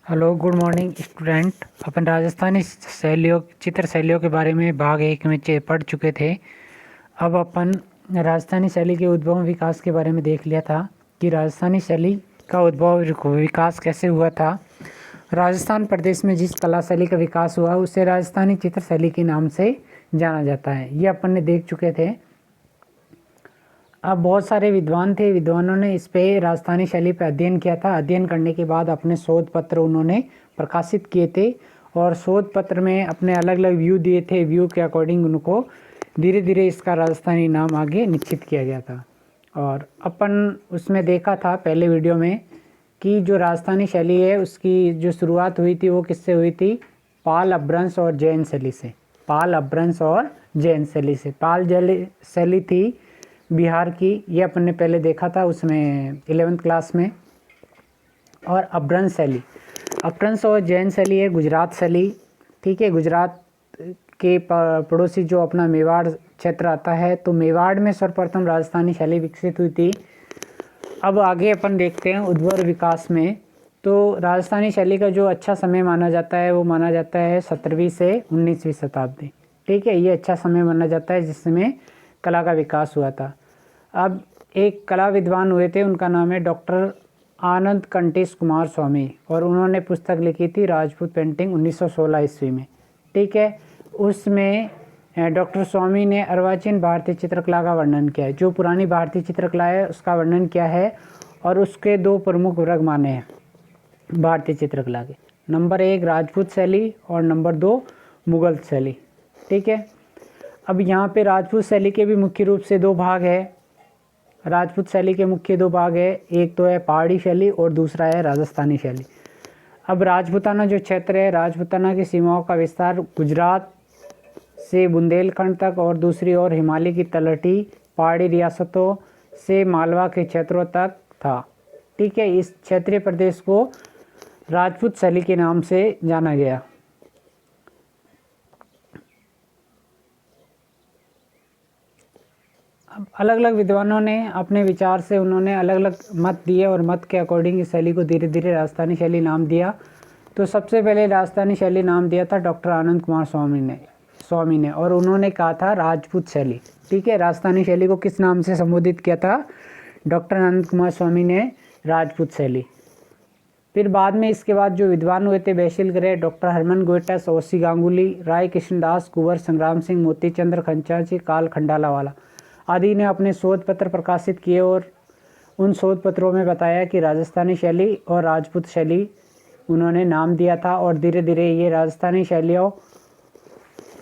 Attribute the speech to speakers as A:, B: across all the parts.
A: Hello good morning student. अपन राजस्थानी शैलियों चित्र शैलियों के बारे में भाग एक में पढ़ चुके थे। अब अपन राजस्थानी शैली के उद्भव विकास के बारे में देख लिया था कि राजस्थानी शैली का उद्भव विकास कैसे हुआ था। राजस्थान प्रदेश में जिस कला शैली का विकास हुआ उसे राजस्थानी चित्र शैली के नाम से जाना जाता है। ये अपन ने देख चुके थे। अब बहुत सारे विद्वानों ने इस पे राजस्थानी शैली पे अध्ययन किया था। अध्ययन करने के बाद अपने शोध पत्र उन्होंने प्रकाशित किए थे और शोध पत्र में अपने अलग अलग व्यू दिए थे। व्यू के अकॉर्डिंग उनको धीरे धीरे इसका राजस्थानी नाम आगे निश्चित किया गया था। और अपन उसमें देखा था पहले वीडियो में कि जो राजस्थानी शैली है उसकी जो शुरुआत हुई थी वो किससे हुई थी, पाल अपभ्रंश और जैन शैली से। पाल अपभ्रंश और जैन शैली से। पाल शैली थी बिहार की, ये अपन ने पहले देखा था उसमें 11th क्लास में। और अपभ्रंश और जैन शैली है गुजरात शैली। ठीक है, गुजरात के पड़ोसी जो अपना मेवाड़ क्षेत्र आता है, तो मेवाड़ में सर्वप्रथम राजस्थानी शैली विकसित हुई थी। अब आगे अपन देखते हैं उद्भव विकास में। तो राजस्थानी शैली का जो अच्छा समय माना जाता है वो माना जाता है 17वीं से 19वीं शताब्दी। ठीक है, ये अच्छा समय माना जाता है जिसमें कला का विकास हुआ था। अब एक कला विद्वान हुए थे, उनका नाम है डॉक्टर आनंद कंटेश कुमार स्वामी, और उन्होंने पुस्तक लिखी थी राजपूत पेंटिंग 1916 ईस्वी में। ठीक है, उसमें डॉक्टर स्वामी ने अर्वाचीन भारतीय चित्रकला का वर्णन किया है। जो पुरानी भारतीय चित्रकला है उसका वर्णन किया है और उसके दो प्रमुख वर्ग माने हैं भारतीय चित्रकला के। नंबर 1 राजपूत शैली और नंबर 2 मुगल शैली। ठीक है, अब यहाँ पे राजपूत शैली के भी मुख्य रूप से दो भाग है। राजपूत शैली के मुख्य दो भाग है, एक तो है पहाड़ी शैली और दूसरा है राजस्थानी शैली। अब राजपूताना जो क्षेत्र है, राजपूताना की सीमाओं का विस्तार गुजरात से बुंदेलखंड तक और दूसरी ओर हिमालय की तलहटी पहाड़ी रियासतों से मालवा के क्षेत्रों तक था। ठीक है, इस क्षेत्रीय प्रदेश को राजपूत शैली के नाम से जाना गया। अब अलग अलग विद्वानों ने अपने विचार से उन्होंने अलग अलग मत दिए और मत के अकॉर्डिंग इस शैली को धीरे धीरे राजस्थानी शैली नाम दिया। तो सबसे पहले राजस्थानी शैली नाम दिया था डॉक्टर आनंद कुमार स्वामी ने और उन्होंने कहा था राजपूत शैली। ठीक है, राजस्थानी शैली को किस नाम से संबोधित किया था? डॉक्टर आनंद कुमार स्वामी ने राजपूत शैली। फिर बाद में इसके बाद जो विद्वान हुए थे, बैशिल ग्रे, डॉक्टर हरमन गोयटस, ओसी गांगुली, राय कृष्णदास, कुंवर संग्राम सिंह, मोती चंद्र खंचाची, काल खंडालावाला आदि ने अपने शोध पत्र प्रकाशित किए और उन शोध पत्रों में बताया कि राजस्थानी शैली और राजपूत शैली उन्होंने नाम दिया था और धीरे धीरे ये राजस्थानी शैलियों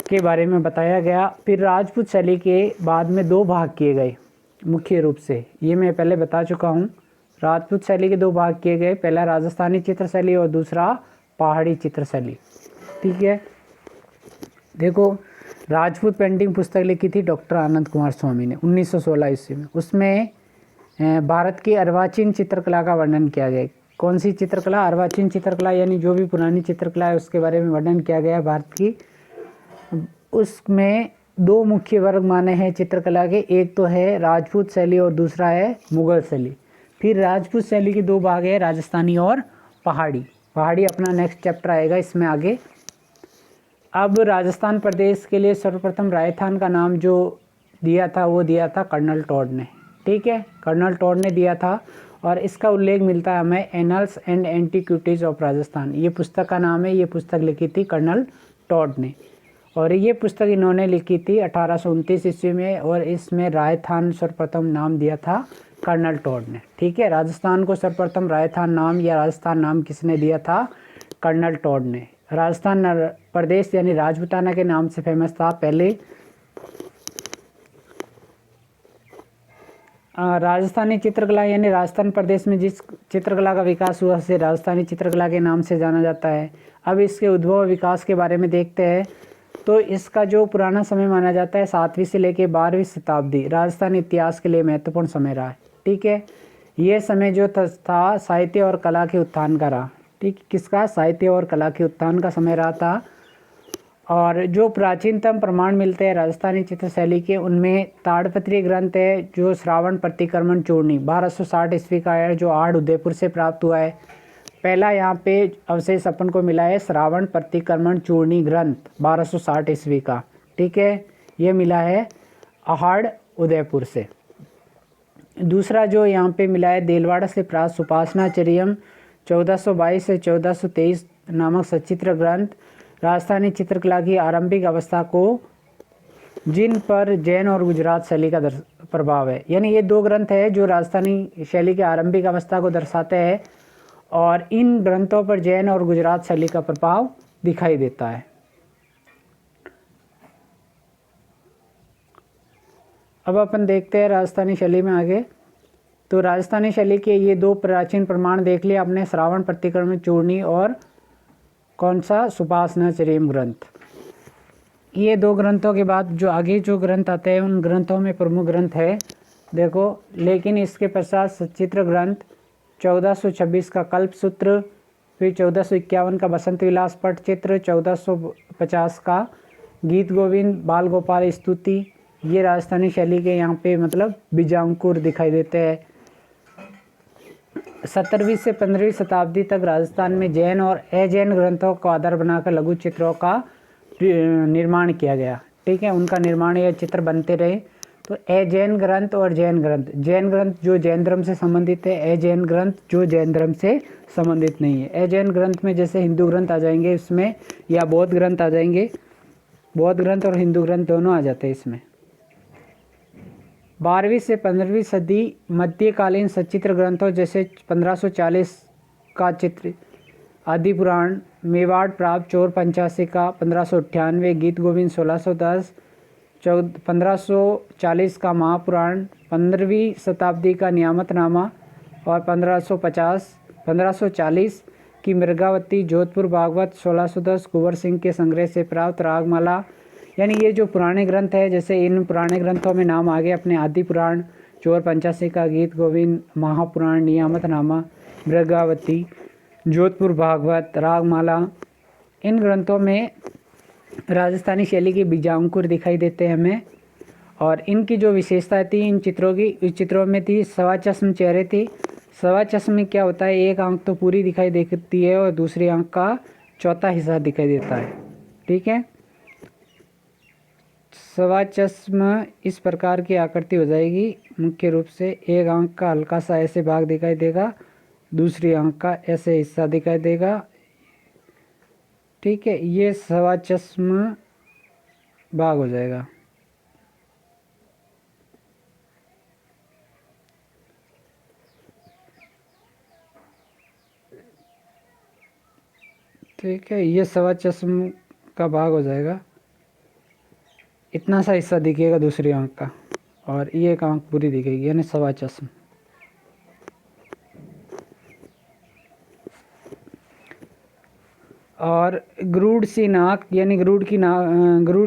A: के बारे में बताया गया। फिर राजपूत शैली के बाद में दो भाग किए गए मुख्य रूप से, ये मैं पहले बता चुका हूँ। राजपूत शैली के दो भाग किए गए, पहला राजस्थानी चित्र शैली और दूसरा पहाड़ी चित्र शैली। ठीक है, देखो राजपूत पेंटिंग पुस्तक लिखी थी डॉक्टर आनंद कुमार स्वामी ने 1916 ईस्वी में। उसमें भारत की अर्वाचीन चित्रकला का वर्णन किया गया। कौन सी चित्रकला? अर्वाचीन चित्रकला, यानी जो भी पुरानी चित्रकला है उसके बारे में वर्णन किया गया है भारत की। उसमें दो मुख्य वर्ग माने हैं चित्रकला के, एक तो है राजपूत शैली और दूसरा है मुगल शैली। फिर राजपूत शैली के दो भाग है, राजस्थानी और पहाड़ी। पहाड़ी अपना नेक्स्ट चैप्टर आएगा इसमें आगे। अब राजस्थान प्रदेश के लिए सर्वप्रथम राजस्थान का नाम जो दिया था वो दिया था कर्नल टॉड ने। ठीक है, कर्नल टॉड ने दिया था और इसका उल्लेख मिलता है हमें annuls and antiquities of Rajasthan. ये पुस्तक का नाम है, ये पुस्तक लिखी थी कर्नल टॉड ने और ये पुस्तक इन्होंने लिखी थी 1829 ईस्वी में और इसमें राजस्थान सर्वप्रथम नाम दिया था कर्नल टॉड ने। ठीक है, राजस्थान को सर्वप्रथम राजस्थान नाम या राजस्थान नाम किसने दिया था? कर्नल टॉड ने। राजस्थान प्रदेश यानी राजपूताना के नाम से फेमस था पहले। राजस्थानी चित्रकला यानी राजस्थान प्रदेश में जिस चित्रकला का विकास हुआ उसे राजस्थानी चित्रकला के नाम से जाना जाता है। अब इसके उद्भव विकास के बारे में देखते हैं। तो इसका जो पुराना समय माना जाता है 7वीं से लेकर 12वीं शताब्दी राजस्थानी इतिहास के लिए महत्वपूर्ण समय रहा है। ठीक है, ये समय जो था साहित्य और कला के उत्थान का रहा। ठीक, किसका? साहित्य और कला के उत्थान का समय रहा था। और जो प्राचीनतम प्रमाण मिलते हैं राजस्थानी चित्र शैली के, उनमें ताड़पत्री ग्रंथ है जो श्रावण प्रतिक्रमण चूर्णी 1260 ईस्वी का है, जो आड़ उदयपुर से प्राप्त हुआ है। पहला यहाँ पे अवशेष अपन को मिला है श्रावण प्रतिक्रमण चूर्णी ग्रंथ 1260 ईस्वी का, ठीक है, ये मिला है अहाड़ उदयपुर से। दूसरा जो यहाँ पे मिला है देलवाड़ा से प्राप्त सुपासनाचर्यम 1422 से 1423 नामक सचित्र ग्रंथ, राजस्थानी चित्रकला की आरंभिक अवस्था को जिन पर जैन और गुजरात शैली का प्रभाव है। यानी ये 2 ग्रंथ है जो राजस्थानी शैली की आरंभिक अवस्था को दर्शाते हैं और इन ग्रंथों पर जैन और गुजरात शैली का प्रभाव दिखाई देता है। अब अपन देखते हैं राजस्थानी शैली में आगे। तो राजस्थानी शैली के ये 2 प्राचीन प्रमाण देख लिए आपने, श्रावण प्रतिक्रमण चूर्णी और कौन सा सुपासनाचर्यम ग्रंथ। ये 2 ग्रंथों के बाद जो आगे जो ग्रंथ आते हैं उन ग्रंथों में प्रमुख ग्रंथ है देखो, लेकिन इसके पश्चात सचित्र ग्रंथ 1426 का कल्पसूत्र, फिर 1451 का बसंत विलास पटचित्र, 1450 का गीत गोविंद बाल गोपाल स्तुति, ये राजस्थानी शैली के यहाँ पे मतलब बीजांकुर दिखाई देते हैं। 17वीं से 15वीं शताब्दी तक राजस्थान में जैन और अजैन ग्रंथों को आधार बनाकर लघु चित्रों का निर्माण किया गया, ठीक है, उनका निर्माण या चित्र बनते रहे। तो अजैन ग्रंथ और जैन ग्रंथ, जैन ग्रंथ जो जैन धर्म से संबंधित है, अजैन ग्रंथ जो जैन धर्म से संबंधित नहीं है। अजैन ग्रंथ में जैसे हिंदू ग्रंथ आ जाएंगे इसमें, या बौद्ध ग्रंथ आ जाएंगे, बौद्ध ग्रंथ और हिंदू ग्रंथ दोनों आ जाते हैं इसमें। 12वीं से 15वीं सदी मध्यकालीन सचित्र ग्रंथों जैसे 1540 का चित्र आदि पुराण, मेवाड़ प्राप्त चोर पंचासी का 1598, गीत गोविंद 1610, 1540 का महापुराण, 15वीं शताब्दी का नियामतनामा और 1540 की मृगावती, जोधपुर भागवत 1610 कुंवर सिंह के संग्रह से प्राप्त रागमाला। यानी ये जो पुराने ग्रंथ है, जैसे इन पुराने ग्रंथों में नाम आ गए अपने आदि पुराण, चोर पंचासी का, गीत गोविंद, महापुराण, नियामतनामा, मृगावती, जोधपुर भागवत, रागमाला, इन ग्रंथों में राजस्थानी शैली के बीजांकुर दिखाई देते हैं हमें। और इनकी जो विशेषता थी इन चित्रों की, इस चित्रों में थी सवा चश्म चेहरे थी। सवा चश्म में क्या होता है, एक आंख तो पूरी दिखाई देती है और दूसरी आंख का चौथा हिस्सा दिखाई देता है, ठीक है। सवा चश्म इस प्रकार की आकृति हो जाएगी, मुख्य रूप से एक आंख का हल्का सा ऐसे भाग दिखाई देगा, दूसरी आंख का ऐसे हिस्सा दिखाई देगा, ठीक है, ये सवा चश्म भाग हो जाएगा। ठीक है, ये सवा चश्म का भाग हो जाएगा, इतना सा हिस्सा दिखेगा दूसरी आंख का, और ये एक आंख पूरी दिखेगी, यानी सवा चश्म। और ग्रूड सी नाक, यानी ग्रूड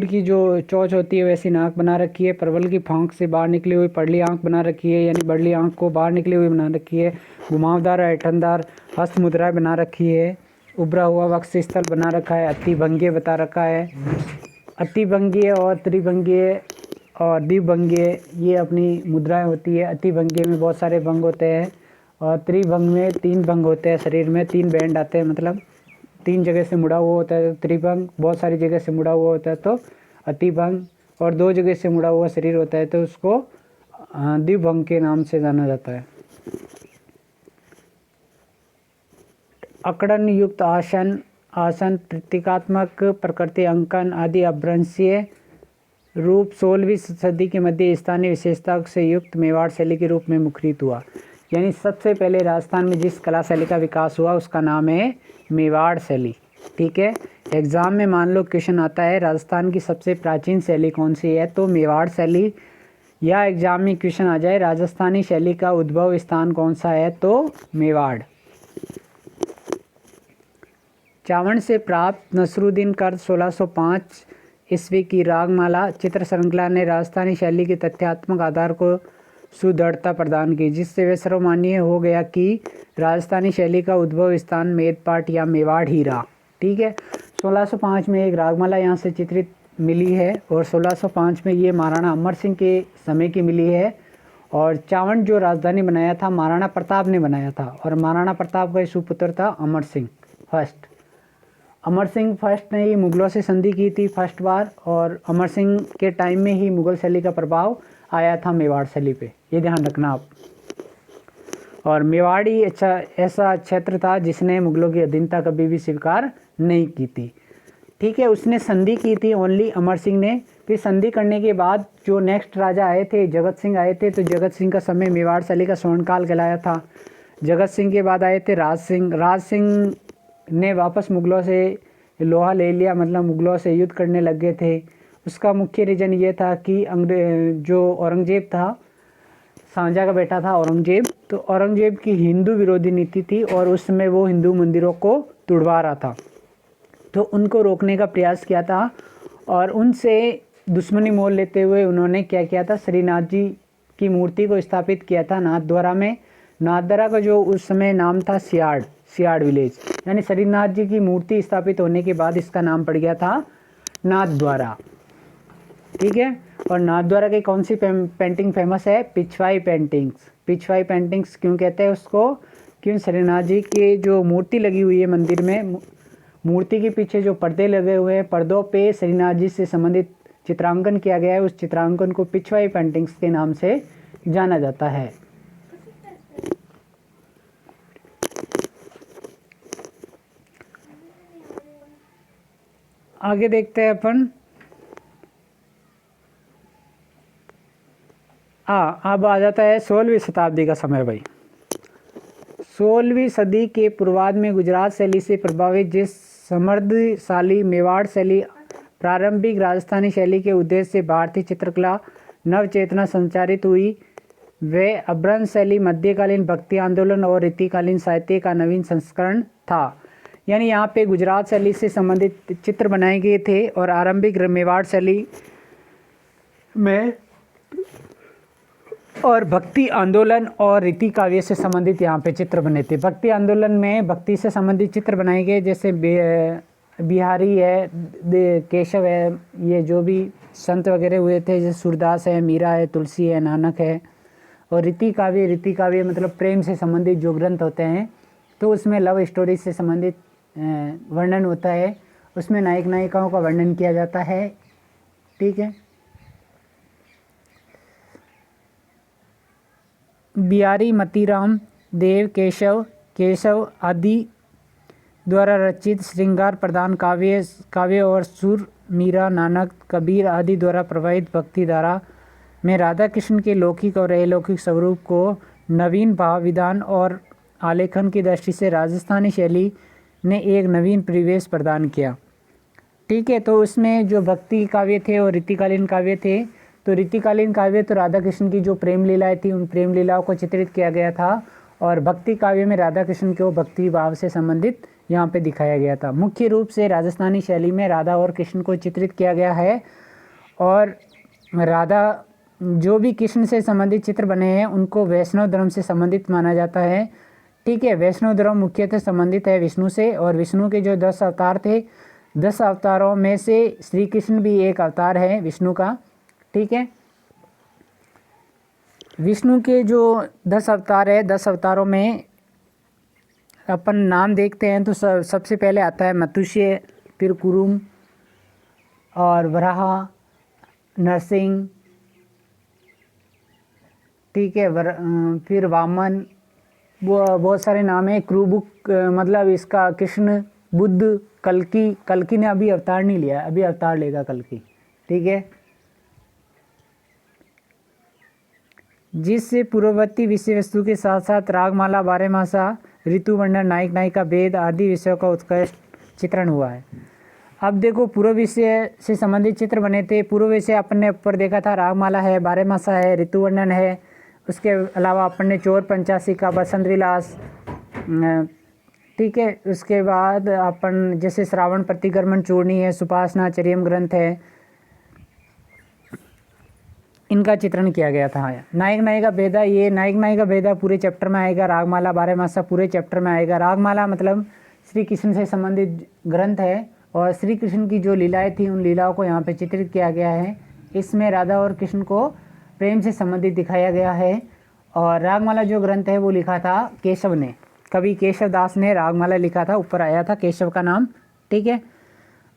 A: की जो चोंच होती है वैसी नाक बना रखी है। परवल की फांक से बाहर निकली हुई पड़ली आंख बना रखी है, यानी बड़ली आंख को बाहर निकली हुई बना रखी है। घुमावदार ऐठनदार हस्त मुद्राएं बना रखी है। उभरा हुआ वक्ष स्थल बना रखा है। अतिभंगीय बता रखा है। अतिभंगीय और त्रिभंगीय और द्विभंगीय ये अपनी मुद्राएं होती है। अतिभंगीय में बहुत सारे भंग होते हैं और त्रिभंग में 3 भंग होते हैं। शरीर में 3 बैंड आते हैं, मतलब 3 जगह से मुड़ा हुआ होता है तो त्रिभंग, बहुत सारी जगह से मुड़ा हुआ होता है तो अतिभंग, और 2 जगह से मुड़ा हुआ शरीर होता है तो उसको द्विभंग के नाम से जाना जाता है। अकड़न युक्त आसन प्रतीकात्मक प्रकृति अंकन आदि अपभ्रंशीय रूप 16वीं सदी के मध्य स्थानीय विशेषता से युक्त मेवाड़ शैली के रूप में मुखरित हुआ। यानी सबसे पहले राजस्थान में जिस कला शैली का विकास हुआ उसका नाम है मेवाड़ शैली। ठीक है, एग्जाम में मान लो क्वेश्चन आता है राजस्थान की सबसे प्राचीन शैली कौन सी है, तो मेवाड़ शैली, या एग्जाम में क्वेश्चन आ जाए राजस्थानी शैली का उद्भव स्थान कौन सा है, तो मेवाड़। चावड़ से प्राप्त नसरुद्दीन कर्द 1605 ईस्वी की रागमाला चित्र श्रृंखला ने राजस्थानी शैली के तथ्यात्मक आधार को सुदृढ़ता प्रदान की, जिससे वे सर्वमान्य हो गया कि राजस्थानी शैली का उद्भव स्थान मेदपाट या मेवाड़ ही रहा। ठीक है, 1605 में एक रागमाला यहाँ से चित्रित मिली है और 1605 में ये महाराणा अमर सिंह के समय की मिली है और चावंड जो राजधानी बनाया था महाराणा प्रताप ने बनाया था, और महाराणा प्रताप का सुपुत्र था अमर सिंह फर्स्ट। अमर सिंह फर्स्ट ने ही मुगलों से संधि की थी फर्स्ट बार, और अमर सिंह के टाइम में ही मुगल शैली का प्रभाव आया था मेवाड़ शैली पे, ये ध्यान रखना आप। और मेवाड़ ही ऐसा क्षेत्र था जिसने मुगलों की अधीनता कभी भी स्वीकार नहीं की थी। ठीक है, उसने संधि की थी ओनली अमर सिंह ने। फिर संधि करने के बाद जो नेक्स्ट राजा आए थे जगत सिंह आए थे, तो जगत सिंह का समय मेवाड़ शैली का स्वर्णकाल कहलाया था। जगत सिंह के बाद आए थे राज सिंह। राज सिंह ने वापस मुगलों से लोहा ले लिया, मतलब मुगलों से युद्ध करने लग गए थे। उसका मुख्य रीज़न ये था कि जो औरंगजेब था, शाहजहाँ का बेटा था औरंगजेब, तो औरंगजेब की हिंदू विरोधी नीति थी और उस समय वो हिंदू मंदिरों को तुड़वा रहा था, तो उनको रोकने का प्रयास किया था। और उनसे दुश्मनी मोल लेते हुए उन्होंने क्या किया था, श्रीनाथ जी की मूर्ति को स्थापित किया था नाथद्वारा में। नाथद्वारा का जो उस समय नाम था सियाड़ विलेज, यानी श्रीनाथ जी की मूर्ति स्थापित होने के बाद इसका नाम पड़ गया था नाथद्वारा। ठीक है, और नाथद्वारा की कौन सी पेंटिंग फेमस है? पिछवाई पेंटिंग्स। पिछवाई पेंटिंग्स क्यों कहते हैं उसको? क्यों श्रीनाथ जी की जो मूर्ति लगी हुई है मंदिर में, मूर्ति के पीछे जो पर्दे लगे हुए हैं, पर्दों पे श्रीनाथ जी से संबंधित चित्रांकन किया गया है। उस चित्रांकन को पिछवाई पेंटिंग्स के नाम से जाना जाता है। आगे देखते हैं अपन। अब आ जाता है 16वीं शताब्दी का समय भाई। 16वीं सदी के पूर्वार्ध में गुजरात शैली से प्रभावित जिस समृद्धशाली मेवाड़ शैली प्रारंभिक राजस्थानी शैली के उद्देश्य से भारतीय चित्रकला नवचेतना संचारित हुई, वह अभ्रंश शैली मध्यकालीन भक्ति आंदोलन और रीतिकालीन साहित्य का नवीन संस्करण था। यानी यहाँ पे गुजरात शैली से संबंधित चित्र बनाए गए थे और आरंभिक मेवाड़ शैली में और भक्ति आंदोलन और रीति काव्य से संबंधित यहाँ पे चित्र बने थे। भक्ति आंदोलन में भक्ति से संबंधित चित्र बनाए गए, जैसे बिहारी है, केशव है, ये जो भी संत वगैरह हुए थे, जैसे सूरदास है, मीरा है, तुलसी है, नानक है। और रीति काव्य मतलब प्रेम से संबंधित जो ग्रंथ होते हैं, तो उसमें लव स्टोरी से संबंधित वर्णन होता है, उसमें नायक नायिकाओं का वर्णन किया जाता है। ठीक है, बिहारी मतीराम देव केशव आदि द्वारा रचित श्रृंगार प्रधान काव्य और सुर मीरा, नानक, कबीर आदि द्वारा प्रभावित भक्ति धारा में राधा कृष्ण के लौकिक और अलौकिक स्वरूप को नवीन भाव विधान और आलेखन की दृष्टि से राजस्थानी शैली ने एक नवीन परिवेश प्रदान किया। ठीक है, तो उसमें जो भक्ति काव्य थे और रीतिकालीन काव्य थे, तो रीतिकालीन काव्य तो राधा कृष्ण की जो प्रेम लीलाएं थी, उन प्रेम लीलाओं को चित्रित किया गया था, और भक्ति काव्य में राधा कृष्ण को भक्ति भाव से संबंधित यहाँ पे दिखाया गया था। मुख्य रूप से राजस्थानी शैली में राधा और कृष्ण को चित्रित किया गया है, और राधा जो भी कृष्ण से संबंधित चित्र बने हैं उनको वैष्णव धर्म से संबंधित माना जाता है। ठीक है, वैष्णव धर्म मुख्यतः संबंधित है विष्णु से, और विष्णु के जो 10 अवतार थे, 10 अवतारों में से श्री कृष्ण भी एक अवतार है विष्णु का। ठीक है, विष्णु के जो 10 अवतार है, 10 अवतारों में अपन नाम देखते हैं तो सबसे पहले आता है मत्स्य, फिर कुरुम और वराह, नरसिंह। ठीक है, फिर वामन, वो बहुत सारे नाम है। क्रूबुक मतलब इसका कृष्ण, बुद्ध, कल्कि ने अभी अवतार नहीं लिया, अभी अवतार लेगा कल्कि। ठीक है, जिससे पूर्ववर्ती विषय वस्तु के साथ साथ रागमाला, बारहमासा, ऋतु वर्णन, नायक नायिका भेद आदि विषयों का उत्कृष्ट चित्रण हुआ है। अब देखो, पूर्व विषय से संबंधित चित्र बने थे। पूर्व विषय अपन ने ऊपर देखा था, रागमाला है, बारहमासा है, ऋतु वर्णन है। उसके अलावा अपन ने चोर पंचासी का, बसंत विलास। ठीक है, उसके बाद अपन जैसे श्रावण प्रतिक्रमण चूर्णी है, सुपासना, चरियम ग्रंथ है, इनका चित्रण किया गया था। नायक नायिका भेदा, ये नायक नायिका भेदा पूरे चैप्टर में आएगा। रागमाला, बारहमासा पूरे चैप्टर में आएगा। रागमाला मतलब श्री कृष्ण से संबंधित ग्रंथ है, और श्री कृष्ण की जो लीलाएं थी उन लीलाओं को यहाँ पे चित्रित किया गया है। इसमें राधा और कृष्ण को प्रेम से संबंधित दिखाया गया है। और रागमाला जो ग्रंथ है वो लिखा था केशव ने, कवि केशव दास ने रागमाला लिखा था, ऊपर आया था केशव का नाम, ठीक है।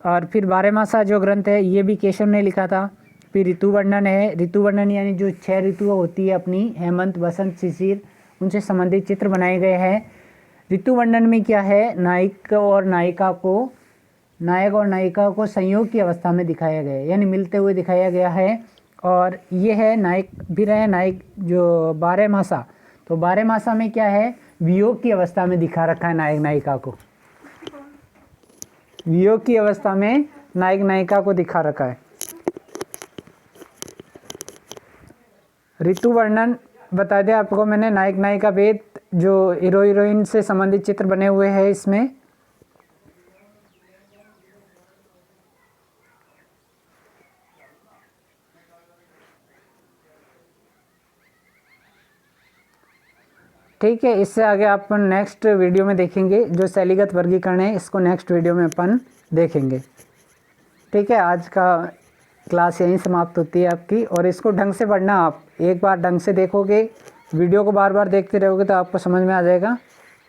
A: और फिर बारहमासा जो ग्रंथ है ये भी केशव ने लिखा था। फिर ऋतु वर्णन है, ऋतु वर्णन यानी जो 6 ऋतुएं होती है अपनी, हेमंत, बसंत, शिशिर, उनसे संबंधित चित्र बनाए गए हैं। ऋतु वर्णन में क्या है, नायक और नायिका को संयोग की अवस्था में दिखाया गया है, यानी मिलते हुए दिखाया गया है। और ये है नायक भी रहे, नायक जो बारहमासा, तो बारहमासा में क्या है, वियोग की अवस्था में दिखा रखा है नायक नायिका को, वियोग की अवस्था में नायक नायिका को दिखा रखा है। ऋतु वर्णन बता दिया आपको मैंने, नायक नायिका भेद, जो हीरो हीरोइन से संबंधित चित्र बने हुए हैं इसमें। ठीक है, इससे आगे अपन नेक्स्ट वीडियो में देखेंगे, जो शैलीगत वर्गीकरण है इसको नेक्स्ट वीडियो में अपन देखेंगे। ठीक है, आज का क्लास यहीं समाप्त होती है आपकी। और इसको ढंग से पढ़ना, आप एक बार ढंग से देखोगे, वीडियो को बार बार देखते रहोगे तो आपको समझ में आ जाएगा।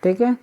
A: ठीक है।